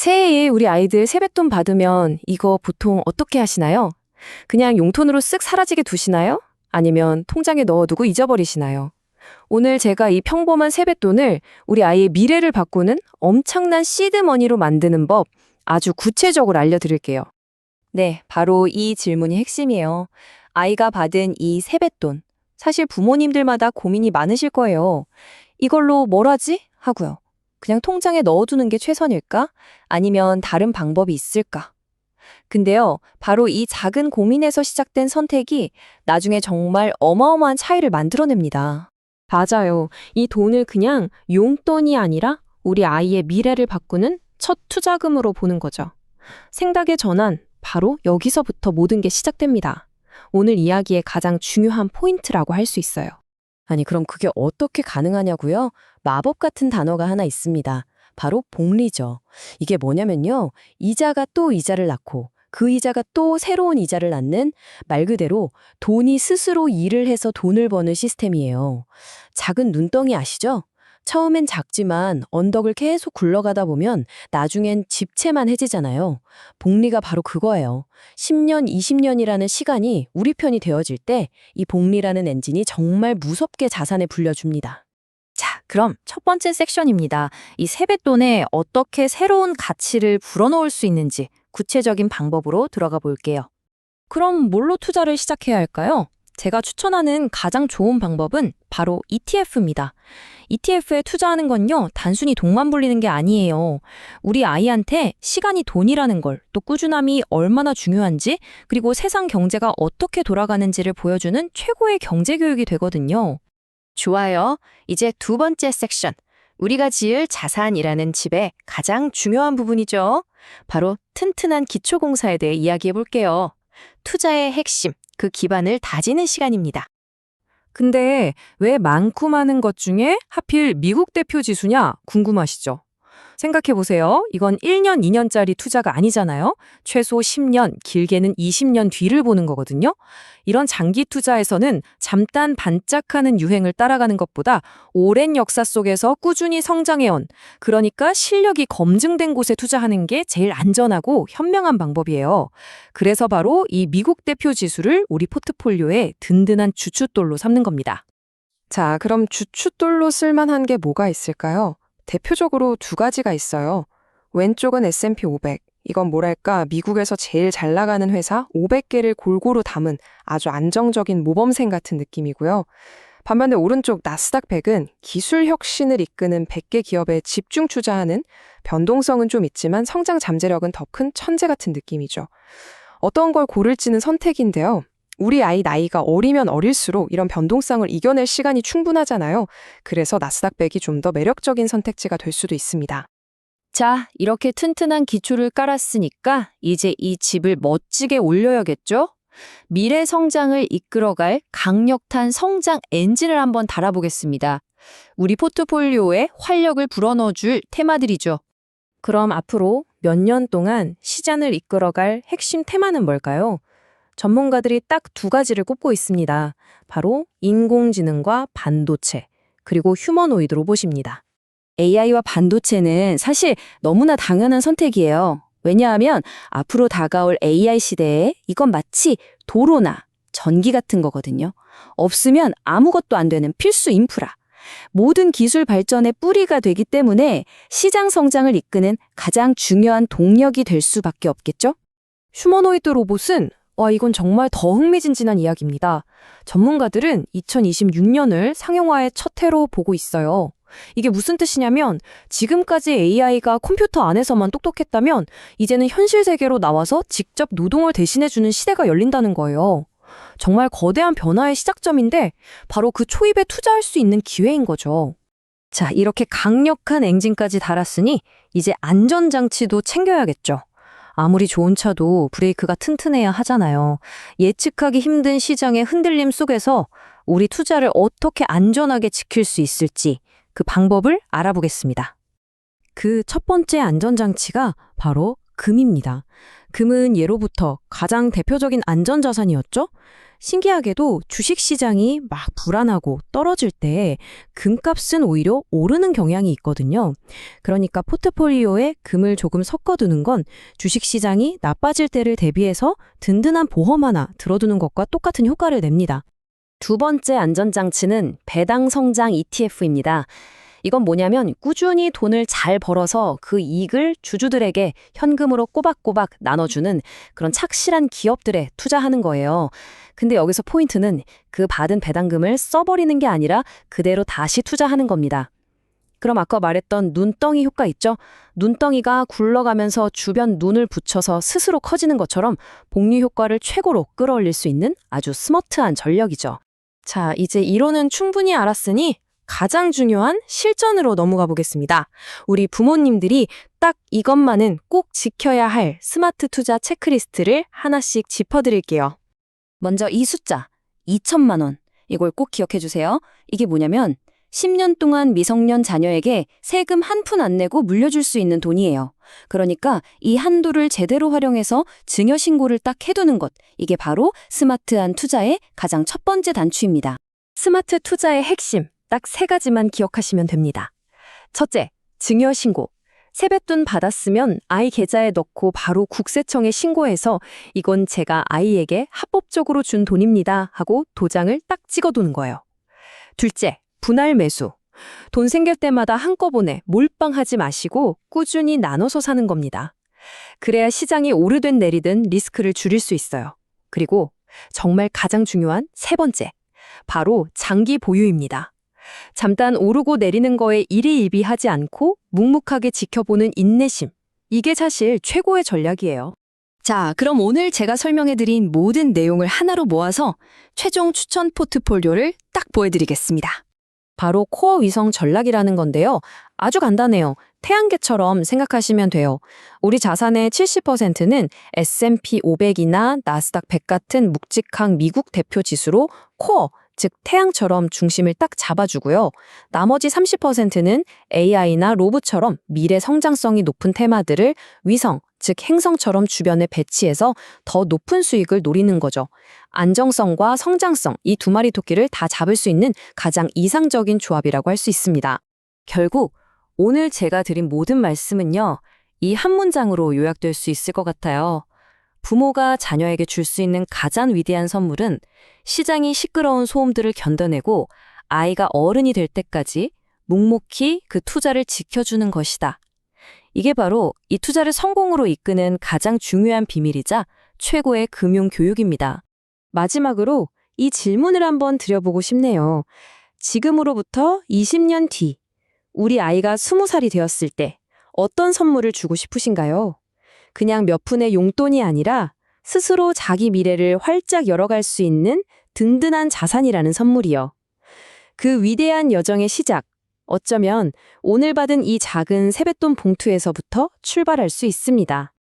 새해에 우리 아이들 세뱃돈 받으면 이거 보통 어떻게 하시나요? 그냥 용돈으로 쓱 사라지게 두시나요? 아니면 통장에 넣어두고 잊어버리시나요? 오늘 제가 이 평범한 세뱃돈을 우리 아이의 미래를 바꾸는 엄청난 시드머니로 만드는 법 아주 구체적으로 알려드릴게요. 네, 바로 이 질문이 핵심이에요. 아이가 받은 이 세뱃돈. 사실 부모님들마다 고민이 많으실 거예요. 이걸로 뭘 하지? 하고요. 그냥 통장에 넣어두는 게 최선일까? 아니면 다른 방법이 있을까? 근데요, 바로 이 작은 고민에서 시작된 선택이 나중에 정말 어마어마한 차이를 만들어냅니다. 맞아요. 이 돈을 그냥 용돈이 아니라 우리 아이의 미래를 바꾸는 첫 투자금으로 보는 거죠. 생각의 전환, 바로 여기서부터 모든 게 시작됩니다. 오늘 이야기의 가장 중요한 포인트라고 할 수 있어요. 아니, 그럼 그게 어떻게 가능하냐고요? 마법 같은 단어가 하나 있습니다. 바로 복리죠. 이게 뭐냐면요. 이자가 또 이자를 낳고 그 이자가 또 새로운 이자를 낳는 말 그대로 돈이 스스로 일을 해서 돈을 버는 시스템이에요. 작은 눈덩이 아시죠? 처음엔 작지만 언덕을 계속 굴러가다 보면 나중엔 집채만 해지잖아요. 복리가 바로 그거예요. 10년, 20년이라는 시간이 우리 편이 되어질 때 이 복리라는 엔진이 정말 무섭게 자산에 불려줍니다. 자, 그럼 첫 번째 섹션입니다. 이 세뱃돈에 어떻게 새로운 가치를 불어넣을 수 있는지 구체적인 방법으로 들어가 볼게요. 그럼 뭘로 투자를 시작해야 할까요? 제가 추천하는 가장 좋은 방법은 바로 ETF입니다. ETF에 투자하는 건요, 단순히 돈만 불리는 게 아니에요. 우리 아이한테 시간이 돈이라는 걸, 또 꾸준함이 얼마나 중요한지, 그리고 세상 경제가 어떻게 돌아가는지를 보여주는 최고의 경제 교육이 되거든요. 좋아요. 이제 두 번째 섹션. 우리가 지을 자산이라는 집의 가장 중요한 부분이죠. 바로 튼튼한 기초공사에 대해 이야기해 볼게요. 투자의 핵심, 그 기반을 다지는 시간입니다. 근데 왜 많고 많은 것 중에 하필 미국 대표 지수냐 궁금하시죠? 생각해보세요. 이건 1년, 2년짜리 투자가 아니잖아요. 최소 10년, 길게는 20년 뒤를 보는 거거든요. 이런 장기 투자에서는 잠깐 반짝하는 유행을 따라가는 것보다 오랜 역사 속에서 꾸준히 성장해온, 그러니까 실력이 검증된 곳에 투자하는 게 제일 안전하고 현명한 방법이에요. 그래서 바로 이 미국 대표 지수를 우리 포트폴리오의 든든한 주춧돌로 삼는 겁니다. 자, 그럼 주춧돌로 쓸만한 게 뭐가 있을까요? 대표적으로 두 가지가 있어요. 왼쪽은 S&P 500. 이건 뭐랄까 미국에서 제일 잘 나가는 회사 500개를 골고루 담은 아주 안정적인 모범생 같은 느낌이고요. 반면에 오른쪽 나스닥 100은 기술 혁신을 이끄는 100개 기업에 집중 투자하는 변동성은 좀 있지만 성장 잠재력은 더 큰 천재 같은 느낌이죠. 어떤 걸 고를지는 선택인데요. 우리 아이 나이가 어리면 어릴수록 이런 변동성을 이겨낼 시간이 충분하잖아요. 그래서 나스닥 100이 좀 더 매력적인 선택지가 될 수도 있습니다. 자, 이렇게 튼튼한 기초를 깔았으니까 이제 이 집을 멋지게 올려야겠죠? 미래 성장을 이끌어갈 강력한 성장 엔진을 한번 달아보겠습니다. 우리 포트폴리오에 활력을 불어넣어줄 테마들이죠. 그럼 앞으로 몇 년 동안 시장을 이끌어갈 핵심 테마는 뭘까요? 전문가들이 딱 두 가지를 꼽고 있습니다. 바로 인공지능과 반도체, 그리고 휴머노이드 로봇입니다. AI와 반도체는 사실 너무나 당연한 선택이에요. 왜냐하면 앞으로 다가올 AI 시대에 이건 마치 도로나 전기 같은 거거든요. 없으면 아무것도 안 되는 필수 인프라. 모든 기술 발전의 뿌리가 되기 때문에 시장 성장을 이끄는 가장 중요한 동력이 될 수밖에 없겠죠? 휴머노이드 로봇은 이건 정말 더 흥미진진한 이야기입니다. 전문가들은 2026년을 상용화의 첫 해로 보고 있어요. 이게 무슨 뜻이냐면 지금까지 AI가 컴퓨터 안에서만 똑똑했다면 이제는 현실 세계로 나와서 직접 노동을 대신해주는 시대가 열린다는 거예요. 정말 거대한 변화의 시작점인데 바로 그 초입에 투자할 수 있는 기회인 거죠. 자, 이렇게 강력한 엔진까지 달았으니 이제 안전장치도 챙겨야겠죠. 아무리 좋은 차도 브레이크가 튼튼해야 하잖아요. 예측하기 힘든 시장의 흔들림 속에서 우리 투자를 어떻게 안전하게 지킬 수 있을지 그 방법을 알아보겠습니다. 그 첫 번째 안전장치가 바로 금입니다. 금은 예로부터 가장 대표적인 안전자산이었죠? 신기하게도 주식시장이 막 불안하고 떨어질 때 금값은 오히려 오르는 경향이 있거든요. 그러니까 포트폴리오에 금을 조금 섞어두는 건 주식시장이 나빠질 때를 대비해서 든든한 보험 하나 들어두는 것과 똑같은 효과를 냅니다. 두 번째 안전장치는 배당 성장 ETF입니다. 이건 뭐냐면 꾸준히 돈을 잘 벌어서 그 이익을 주주들에게 현금으로 꼬박꼬박 나눠주는 그런 착실한 기업들에 투자하는 거예요. 근데 여기서 포인트는 그 받은 배당금을 써버리는 게 아니라 그대로 다시 투자하는 겁니다. 그럼 아까 말했던 눈덩이 효과 있죠? 눈덩이가 굴러가면서 주변 눈을 붙여서 스스로 커지는 것처럼 복리 효과를 최고로 끌어올릴 수 있는 아주 스마트한 전략이죠. 자, 이제 이론은 충분히 알았으니 가장 중요한 실전으로 넘어가 보겠습니다. 우리 부모님들이 딱 이것만은 꼭 지켜야 할 스마트 투자 체크리스트를 하나씩 짚어드릴게요. 먼저 이 숫자, 2천만 원. 이걸 꼭 기억해 주세요. 이게 뭐냐면 10년 동안 미성년 자녀에게 세금 한 푼 안 내고 물려줄 수 있는 돈이에요. 그러니까 이 한도를 제대로 활용해서 증여 신고를 딱 해두는 것. 이게 바로 스마트한 투자의 가장 첫 번째 단추입니다. 스마트 투자의 핵심. 딱 세 가지만 기억하시면 됩니다. 첫째, 증여 신고. 세뱃돈 받았으면 아이 계좌에 넣고 바로 국세청에 신고해서 이건 제가 아이에게 합법적으로 준 돈입니다 하고 도장을 딱 찍어두는 거예요. 둘째, 분할 매수. 돈 생길 때마다 한꺼번에 몰빵하지 마시고 꾸준히 나눠서 사는 겁니다. 그래야 시장이 오르든 내리든 리스크를 줄일 수 있어요. 그리고 정말 가장 중요한 세 번째, 바로 장기 보유입니다. 잠깐 오르고 내리는 거에 일희일비하지 않고 묵묵하게 지켜보는 인내심. 이게 사실 최고의 전략이에요. 자, 그럼 오늘 제가 설명해드린 모든 내용을 하나로 모아서 최종 추천 포트폴리오를 딱 보여드리겠습니다. 바로 코어 위성 전략이라는 건데요. 아주 간단해요. 태양계처럼 생각하시면 돼요. 우리 자산의 70%는 S&P 500이나 나스닥 100 같은 묵직한 미국 대표 지수로 코어, 즉 태양처럼 중심을 딱 잡아주고요. 나머지 30%는 AI나 로봇처럼 미래 성장성이 높은 테마들을 위성, 즉 행성처럼 주변에 배치해서 더 높은 수익을 노리는 거죠. 안정성과 성장성, 이 두 마리 토끼를 다 잡을 수 있는 가장 이상적인 조합이라고 할 수 있습니다. 결국 오늘 제가 드린 모든 말씀은요, 이 한 문장으로 요약될 수 있을 것 같아요. 부모가 자녀에게 줄 수 있는 가장 위대한 선물은 시장이 시끄러운 소음들을 견뎌내고 아이가 어른이 될 때까지 묵묵히 그 투자를 지켜주는 것이다. 이게 바로 이 투자를 성공으로 이끄는 가장 중요한 비밀이자 최고의 금융 교육입니다. 마지막으로 이 질문을 한번 드려보고 싶네요. 지금으로부터 20년 뒤, 우리 아이가 20살이 되었을 때 어떤 선물을 주고 싶으신가요? 그냥 몇 푼의 용돈이 아니라 스스로 자기 미래를 활짝 열어갈 수 있는 든든한 자산이라는 선물이요. 그 위대한 여정의 시작, 어쩌면 오늘 받은 이 작은 세뱃돈 봉투에서부터 출발할 수 있습니다.